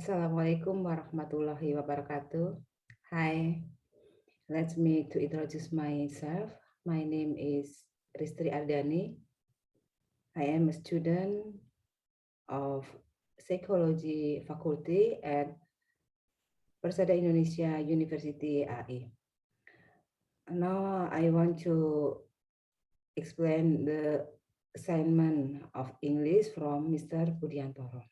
Assalamualaikum warahmatullahi wabarakatuh. Hi, let me to introduce myself. My name is Ristriardani. I am a student of Psychology Faculty at Persada Indonesia University AI. Now I want to explain the assignment of English from Mr. Budiantoro.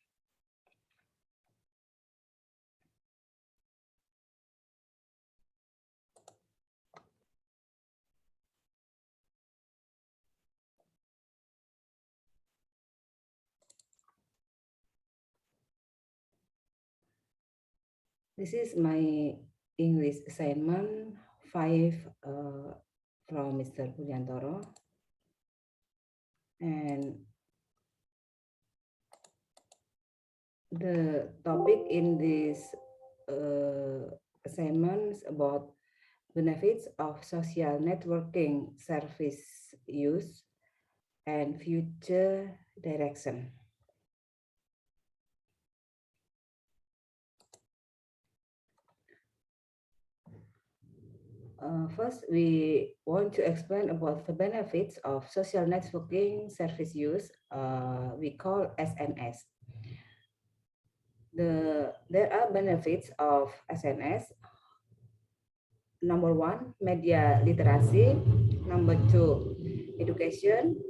This is my English assignment 5 from Mr. Budiantoro. And the topic in this assignment is about benefits of social networking service use and future direction. First, we want to explain about the benefits of social networking service use, we call SNS. There are benefits of SNS. Number one, media literacy. Number two, education.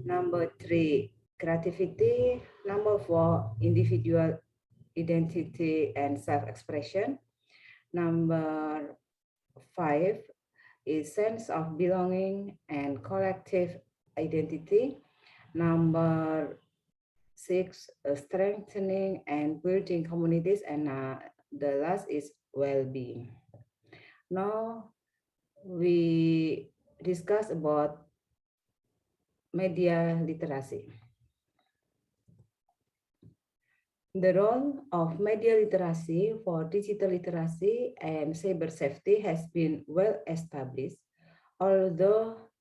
Number three, creativity. Number four, individual identity and self-expression. Number five is sense of belonging and collective identity. Number six, strengthening and building communities. And the last is well-being. Now we discuss about media literacy. The role of media literacy for digital literacy and cyber safety has been well established, although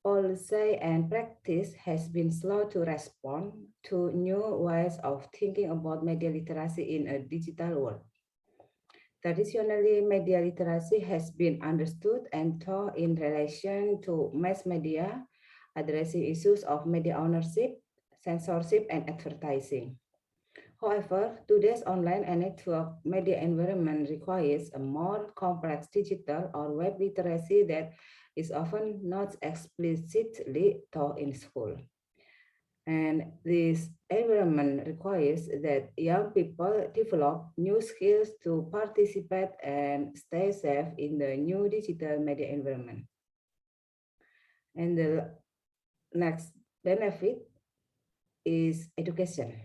policy and practice has been slow to respond to new ways of thinking about media literacy in a digital world. Traditionally, media literacy has been understood and taught in relation to mass media, addressing issues of media ownership, censorship, and advertising. However, today's online and network media environment requires a more complex digital or web literacy that is often not explicitly taught in school. And this environment requires that young people develop new skills to participate and stay safe in the new digital media environment. And the next benefit is education.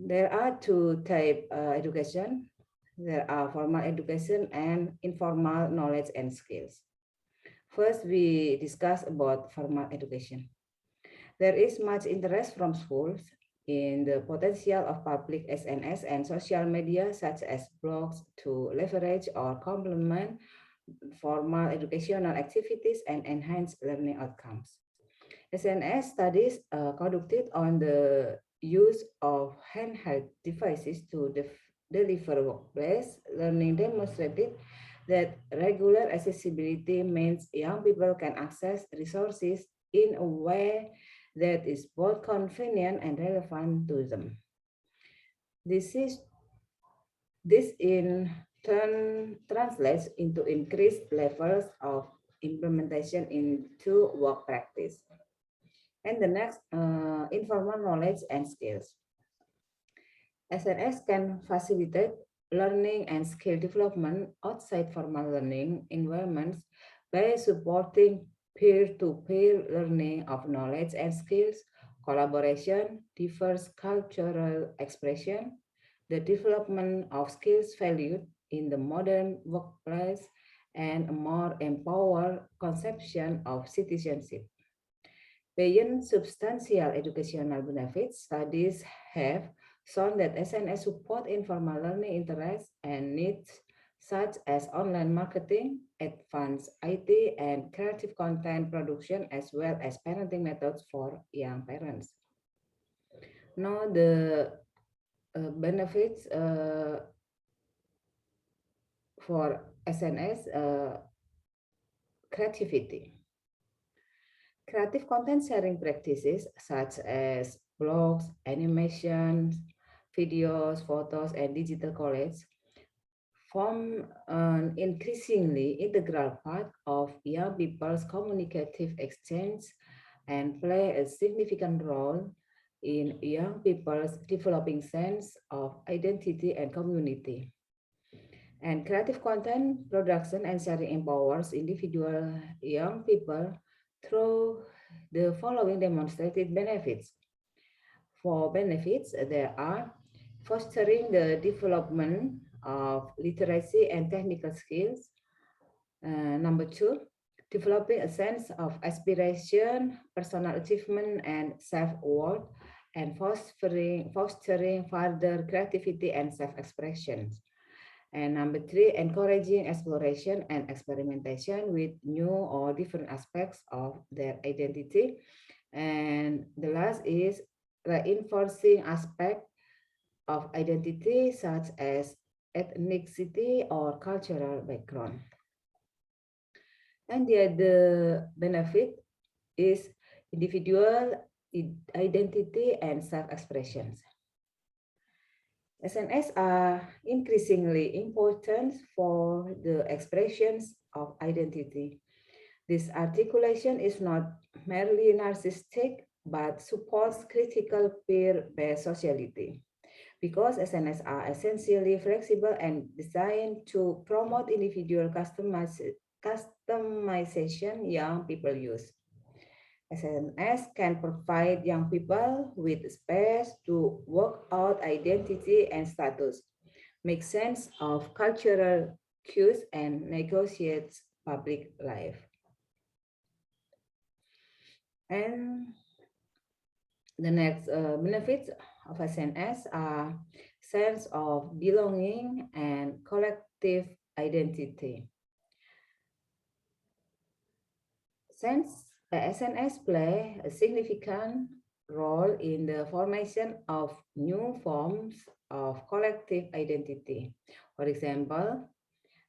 There are two types education. There are formal education and informal knowledge and skills. First, we discuss about formal education. There is much interest from schools in the potential of public SNS and social media such as blogs to leverage or complement formal educational activities and enhance learning outcomes. SNS studies conducted on the use of handheld devices to deliver workplace learning demonstrated that regular accessibility means young people can access resources in a way that is both convenient and relevant to them. This in turn translates into increased levels of implementation into work practice. And the next, informal knowledge and skills. SNS can facilitate learning and skill development outside formal learning environments by supporting peer-to-peer learning of knowledge and skills, collaboration, diverse cultural expression, the development of skills valued in the modern workplace, and a more empowered conception of citizenship. Beyond substantial educational benefits, studies have shown that SNS support informal learning interests and needs such as online marketing, advanced IT, and creative content production, as well as parenting methods for young parents. Now, the benefits for SNS creativity. Creative content sharing practices such as blogs, animations, videos, photos, and digital collages form an increasingly integral part of young people's communicative exchange and play a significant role in young people's developing sense of identity and community. And creative content production and sharing empowers individual young people through the following demonstrated benefits. For benefits, there are fostering the development of literacy and technical skills. Number two, developing a sense of aspiration, personal achievement, and self-worth, and fostering further creativity and self-expression. And number three, encouraging exploration and experimentation with new or different aspects of their identity. And the last is reinforcing aspect of identity such as ethnicity or cultural background. And the other benefit is individual identity and self-expressions. SNS are increasingly important for the expressions of identity. This articulation is not merely narcissistic, but supports critical peer-based sociality. Because SNS are essentially flexible and designed to promote individual customization young people use. SNS can provide young people with space to work out identity and status, make sense of cultural cues, and negotiate public life. And the next benefits of SNS are sense of belonging and collective identity. Since SNS play a significant role in the formation of new forms of collective identity. For example,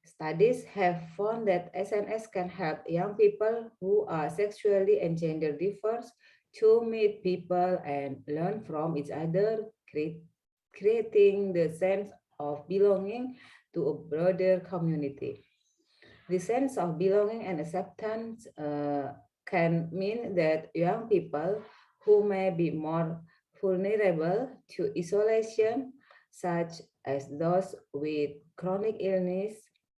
studies have found that SNS can help young people who are sexually and gender diverse to meet people and learn from each other, creating the sense of belonging to a broader community. The sense of belonging and acceptance can mean that young people who may be more vulnerable to isolation, such as those with chronic illness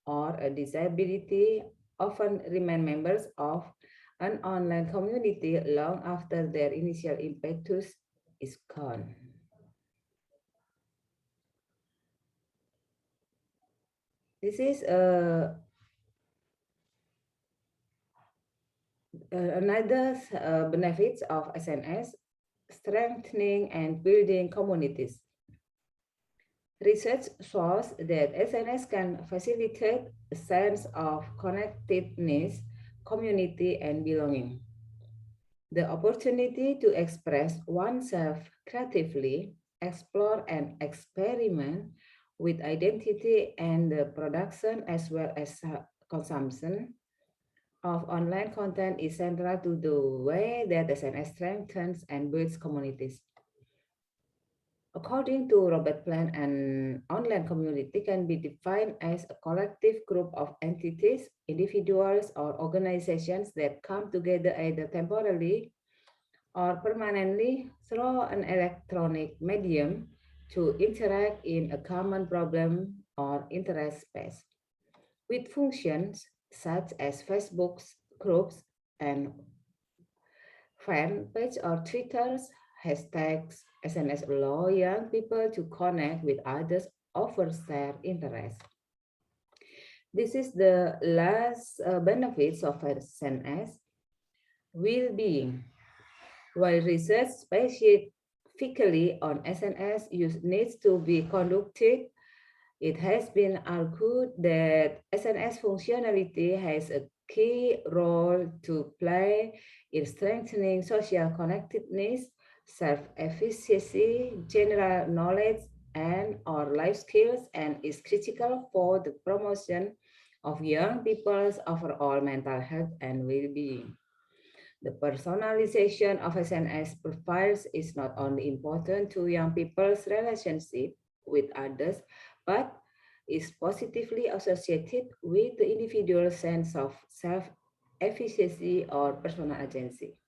or a disability, often remain members of an online community long after their initial impetus is gone. This is another benefits of SNS, strengthening and building communities. Research shows that SNS can facilitate a sense of connectedness, community, and belonging. The opportunity to express oneself creatively, explore and experiment with identity and the production as well as consumption of online content is central to the way that SNS strengthens and builds communities. According to Robert Plant, an online community can be defined as a collective group of entities, individuals, or organizations that come together either temporarily or permanently through an electronic medium to interact in a common problem or interest space. With functions such as Facebook's groups and fan page or Twitter's hashtags, SNS allow young people to connect with others over shared interests. This is the last benefits of SNS, well-being. While research specifically on SNS use needs to be conducted, it has been argued that SNS functionality has a key role to play in strengthening social connectedness, self-efficacy, general knowledge, and or life skills and is critical for the promotion of young people's overall mental health and well-being. The personalization of SNS profiles is not only important to young people's relationship with others, but is positively associated with the individual's sense of self-efficacy or personal agency.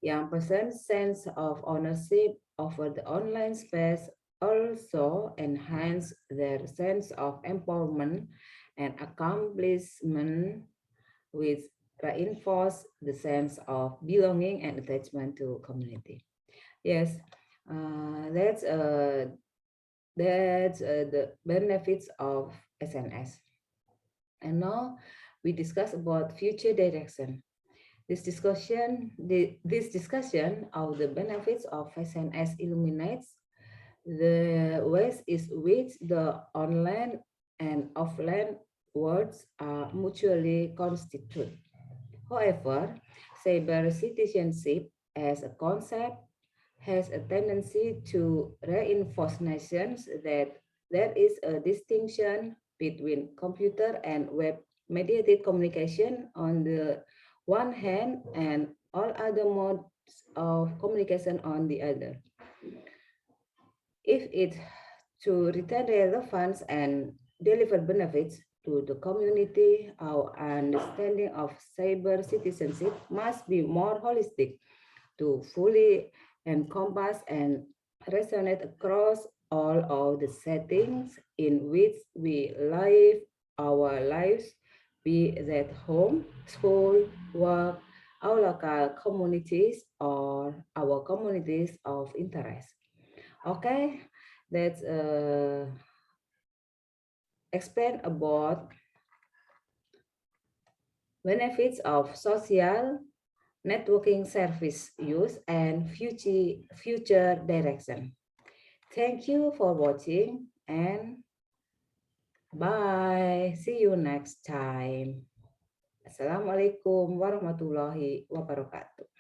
Young person's sense of ownership over the online space also enhance their sense of empowerment and accomplishment, which reinforce the sense of belonging and attachment to community. Yes, that's the benefits of SNS. And now we discuss about future direction. This discussion of the benefits of SNS illuminates the ways in which the online and offline worlds are mutually constituted. However, cyber citizenship as a concept has a tendency to reinforce notions that there is a distinction between computer and web mediated communication on the one hand and all other modes of communication on the other. If it to retain relevance and deliver benefits to the community, our understanding of cyber citizenship must be more holistic to fully encompass and resonate across all of the settings in which we live our lives, be that home, school, work, our local communities, or our communities of interest. Okay, let's explain about benefits of social networking service use and future direction. Thank you for watching and bye. See you next time. Assalamualaikum warahmatullahi wabarakatuh.